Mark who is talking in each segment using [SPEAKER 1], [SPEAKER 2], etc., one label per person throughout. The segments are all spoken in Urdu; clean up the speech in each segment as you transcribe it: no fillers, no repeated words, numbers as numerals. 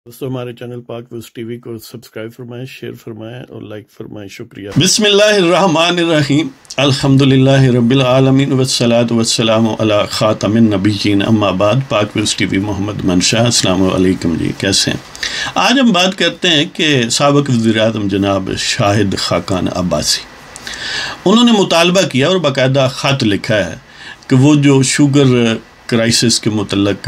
[SPEAKER 1] دوستو ہمارے چینل پاک ویوز ٹی وی کو سبسکرائب فرمائیں، شیئر فرمائیں اور لائک فرمائیں. شکریہ. بسم اللہ الرحمن الرحیم. الحمدللہ رب العالمین والصلاة والسلام علی خاتم النبیین. اما بعد. پاک ویوز ٹی وی محمد منشا. السلام علیکم جی، کیسے ہیں؟ آج ہم بات کرتے ہیں کہ سابق وزیر اعظم جناب شاہد خاقان عباسی، انہوں نے مطالبہ کیا اور باقاعدہ خط لکھا ہے کہ وہ جو شوگر کرائسس کے متعلق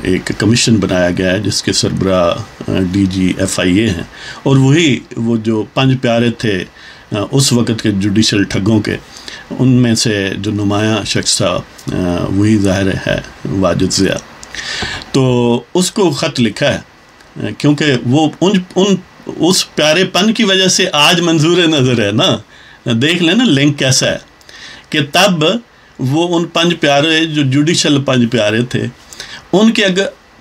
[SPEAKER 1] ایک کمیشن بنایا گیا ہے جس کے سربراہ ڈی جی FIA ہیں، اور وہی وہ جو 5 پیارے تھے اس وقت کے جوڈیشل ٹھگوں کے، ان میں سے جو نمایاں شخص تھا وہی ظاہر ہے واجد ضیاء. تو اس کو خط لکھا ہے کیونکہ وہ اس پیارے پن کی وجہ سے آج منظور نظر ہے نا. دیکھ لیں نا لنک کیسا ہے کہ تب وہ ان 5 پیارے جو جوڈیشل 5 پیارے تھے، ان کے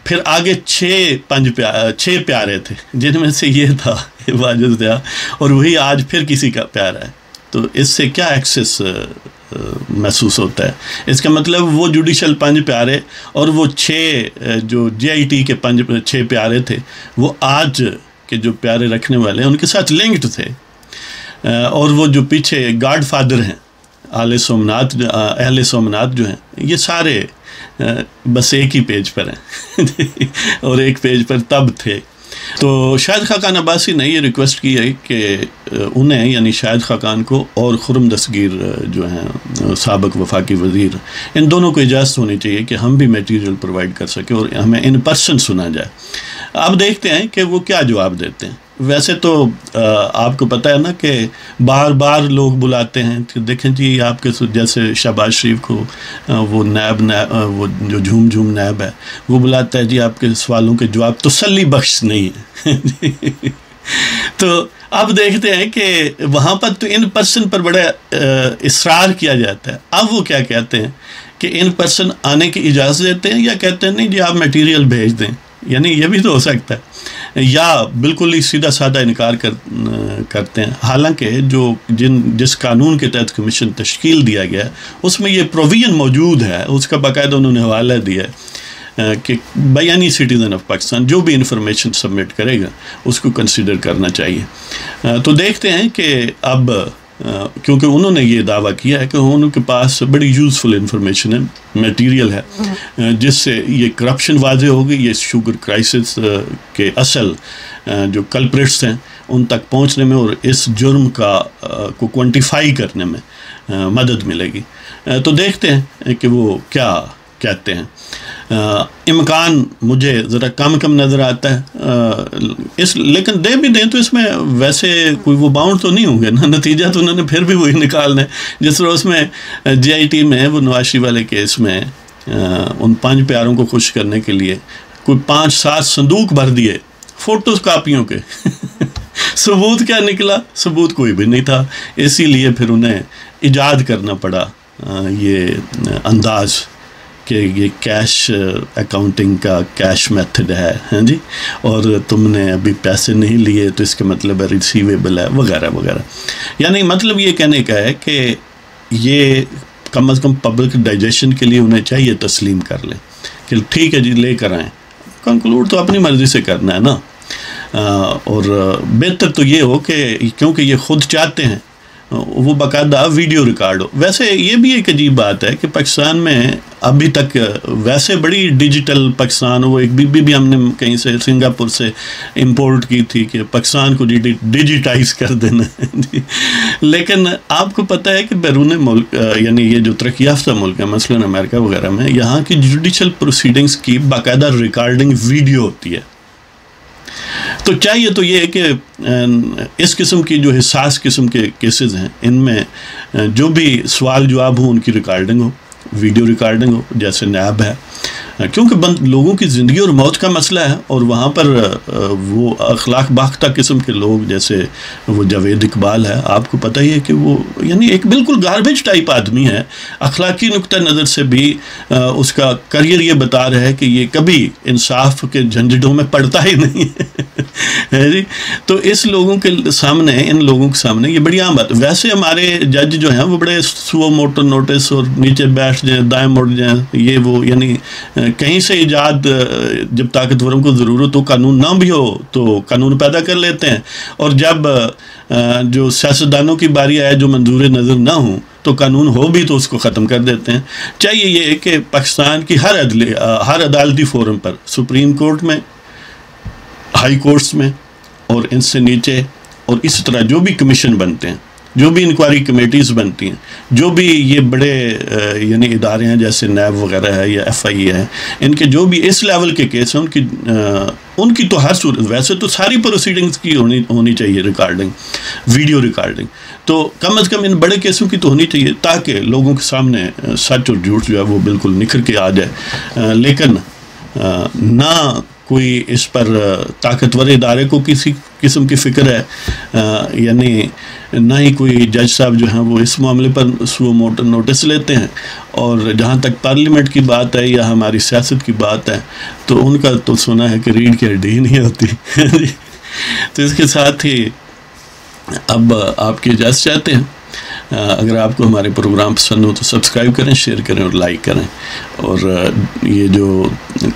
[SPEAKER 1] پھر آگے 6 پیارے تھے جن میں سے یہ تھا واجد ضیاء، اور وہی آج پھر کسی کا پیارا ہے. تو اس سے کیا ایکسس محسوس ہوتا ہے؟ اس کا مطلب وہ جوڈیشل 5 پیارے اور وہ 6 جو JIT کے 6 پیارے تھے، وہ آج کے جو پیارے رکھنے والے ہیں ان کے ساتھ لنکڈ تھے. اور وہ جو پیچھے گاڈ فادر ہیں اہل سومنات جو ہیں، یہ سارے بس ایک ہی پیج پر ہیں اور ایک پیج پر تب تھے. تو شاہد خاقان عباسی نے یہ ریکویسٹ کی ہے کہ انہیں یعنی شاہد خاقان کو اور خرم دستگیر جو ہیں سابق وفاقی وزیر، ان دونوں کو اجازت ہونی چاہیے کہ ہم بھی میٹیریل پرووائڈ کر سکیں اور ہمیں ان پرسن سنا جائے. اب دیکھتے ہیں کہ وہ کیا جواب دیتے ہیں. ویسے تو آپ کو پتہ ہے نا کہ بار بار لوگ بلاتے ہیں کہ دیکھیں جی آپ کے جیسے شہباز شریف کو وہ وہ جو جھوم نیب ہے وہ بلاتا ہے جی آپ کے سوالوں کے جواب تسلی بخش نہیں ہے. تو اب دیکھتے ہیں کہ وہاں پر تو ان پرسن پر بڑا اصرار کیا جاتا ہے. اب وہ کیا کہتے ہیں کہ ان پرسن آنے کی اجازت دیتے ہیں یا کہتے ہیں نہیں جی آپ میٹیریل بھیج دیں. یعنی یہ بھی تو ہو سکتا ہے، یا بالکل ہی سیدھا سادہ انکار کرتے ہیں. حالانکہ جس قانون کے تحت کمیشن تشکیل دیا گیا ہے اس میں یہ پروویژن موجود ہے، اس کا باقاعدہ انہوں نے حوالہ دیا ہے کہ بیانی سٹیزن آف پاکستان جو بھی انفارمیشن سبمٹ کرے گا اس کو کنسیڈر کرنا چاہیے. تو دیکھتے ہیں کہ اب کیونکہ انہوں نے یہ دعویٰ کیا ہے کہ ان کے پاس بڑی یوزفل انفارمیشن ہے، میٹیریل ہے جس سے یہ کرپشن واضح ہوگی، یہ شوگر کرائسس کے اصل جو کلپریٹس ہیں ان تک پہنچنے میں اور اس جرم کو کوانٹیفائی کرنے میں مدد ملے گی. تو دیکھتے ہیں کہ وہ کیا کہتے ہیں. امکان مجھے ذرا کم نظر آتا ہے، لیکن دے بھی دیں تو اس میں ویسے کوئی وہ باؤنڈ تو نہیں ہوں گے نا. نتیجہ تو انہوں نے پھر بھی وہی نکالنا ہے جس طرح اس میں JIT میں وہ نواشی والے کیس میں ان 5 پیاروں کو خوش کرنے کے لیے کوئی 5-7 صندوق بھر دیے فوٹوز کاپیوں کے. ثبوت کیا نکلا؟ ثبوت کوئی بھی نہیں تھا. اسی لیے پھر انہیں ایجاد کرنا پڑا یہ انداز کہ یہ کیش اکاؤنٹنگ کا کیش میتھڈ ہے، ہاں جی، اور تم نے ابھی پیسے نہیں لیے تو اس کا مطلب ہے ریسیویبل ہے وغیرہ وغیرہ. یعنی مطلب یہ کہنے کا ہے کہ یہ کم از کم پبلک ڈائجیشن کے لیے انہیں چاہیے تسلیم کر لیں کہ ٹھیک ہے جی لے کر آئیں. کنکلوڈ تو اپنی مرضی سے کرنا ہے نا. اور بہتر تو یہ ہو کہ کیونکہ یہ خود چاہتے ہیں وہ باقاعدہ ویڈیو ریکارڈ ہو. ویسے یہ بھی ایک عجیب بات ہے کہ پاکستان میں ابھی تک ویسے بڑی ڈیجیٹل پاکستان، وہ ایک بھی ہم نے کہیں سے سنگاپور سے امپورٹ کی تھی کہ پاکستان کو ڈیجیٹائز کر دینا. لیکن آپ کو پتہ ہے کہ بیرون ملک یعنی یہ جو ترقی یافتہ ملک ہے مثلاً امریکہ وغیرہ میں، یہاں کی جوڈیشل پروسیڈنگز کی باقاعدہ ریکارڈنگ ویڈیو ہوتی ہے. تو چاہیے تو یہ ہے کہ اس قسم کی جو حساس قسم کے کیسز ہیں ان میں جو بھی سوال جواب ہوں ان کی ریکارڈنگ ہو، ویڈیو ریکارڈنگ ہو جیسے نیب ہے، کیونکہ لوگوں کی زندگی اور موت کا مسئلہ ہے. اور وہاں پر وہ اخلاق باختہ قسم کے لوگ جیسے وہ جاوید اقبال ہے، آپ کو پتہ ہی ہے کہ وہ یعنی ایک بالکل گاربیج ٹائپ آدمی ہے. اخلاقی نقطہ نظر سے بھی اس کا کریئر یہ بتا رہا ہے کہ یہ کبھی انصاف کے جھنجھٹوں میں پڑتا ہی نہیں ہے جی. تو ان لوگوں کے سامنے یہ بڑی عام بات. ویسے ہمارے جج جو ہیں وہ بڑے سو موٹو نوٹس اور نیچے بیٹھ جائیں دائیں مڑ جائیں یہ وہ یعنی کہیں سے ایجاد جب طاقتوروں کو ضرورت ہو، قانون نہ بھی ہو تو قانون پیدا کر لیتے ہیں، اور جب جو سیاستدانوں کی باری آئے جو منظور نظر نہ ہوں تو قانون ہو بھی تو اس کو ختم کر دیتے ہیں۔ چاہیے یہ ہے کہ پاکستان کی ہر عدالتی فورم پر، سپریم کورٹ میں، ہائی کورٹس میں اور ان سے نیچے، اور اس طرح جو بھی کمیشن بنتے ہیں، جو بھی انکوائری کمیٹیز بنتی ہیں، جو بھی یہ بڑے یعنی ادارے ہیں جیسے نیب وغیرہ ہے یا ایف آئی اے ہے، ان کے جو بھی اس لیول کے کیس ہیں ان کی تو ہر صورت، ویسے تو ساری پروسیڈنگز کی ہونی چاہیے ریکارڈنگ، ویڈیو ریکارڈنگ، تو کم از کم ان بڑے کیسوں کی تو ہونی چاہیے تاکہ لوگوں کے سامنے سچ اور جھوٹ جو ہے وہ بالکل نکھر کے آ جائے۔ لیکن نہ کوئی اس پر طاقتور ادارے کو کسی قسم کی فکر ہے، یعنی نہ ہی کوئی جج صاحب جو ہیں وہ اس معاملے پر سو موٹر نوٹس لیتے ہیں، اور جہاں تک پارلیمنٹ کی بات ہے یا ہماری سیاست کی بات ہے تو ان کا تو سنا ہے کہ ریڑھ کی ہڈی ہی نہیں ہوتی۔ تو اس کے ساتھ ہی اب آپ کی اجازت چاہتے ہیں، اگر آپ کو ہمارے پروگرام پسند ہو تو سبسکرائب کریں، شیئر کریں اور لائک کریں، اور یہ جو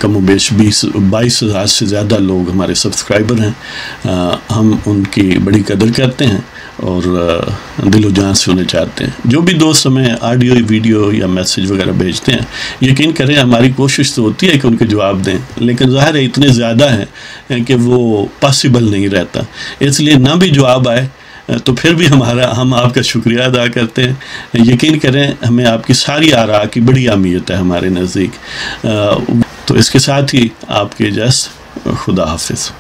[SPEAKER 1] کم و بیش 22,000 سے زیادہ لوگ ہمارے سبسکرائبر ہیں، ہم ان کی بڑی قدر کرتے ہیں اور دل و جان سے انہیں چاہتے ہیں۔ جو بھی دوست ہمیں آڈیو ویڈیو یا میسیج وغیرہ بھیجتے ہیں، یقین کریں ہماری کوشش تو ہوتی ہے کہ ان کے جواب دیں، لیکن ظاہر ہے اتنے زیادہ ہیں کہ وہ پاسبل نہیں رہتا، اس لیے نہ بھی جواب آئے تو پھر بھی ہم آپ کا شکریہ ادا کرتے ہیں۔ یقین کریں ہمیں آپ کی ساری آراء کی بڑی اہمیت ہے ہمارے نزدیک۔ تو اس کے ساتھ ہی آپ کی اجازت، خدا حافظ۔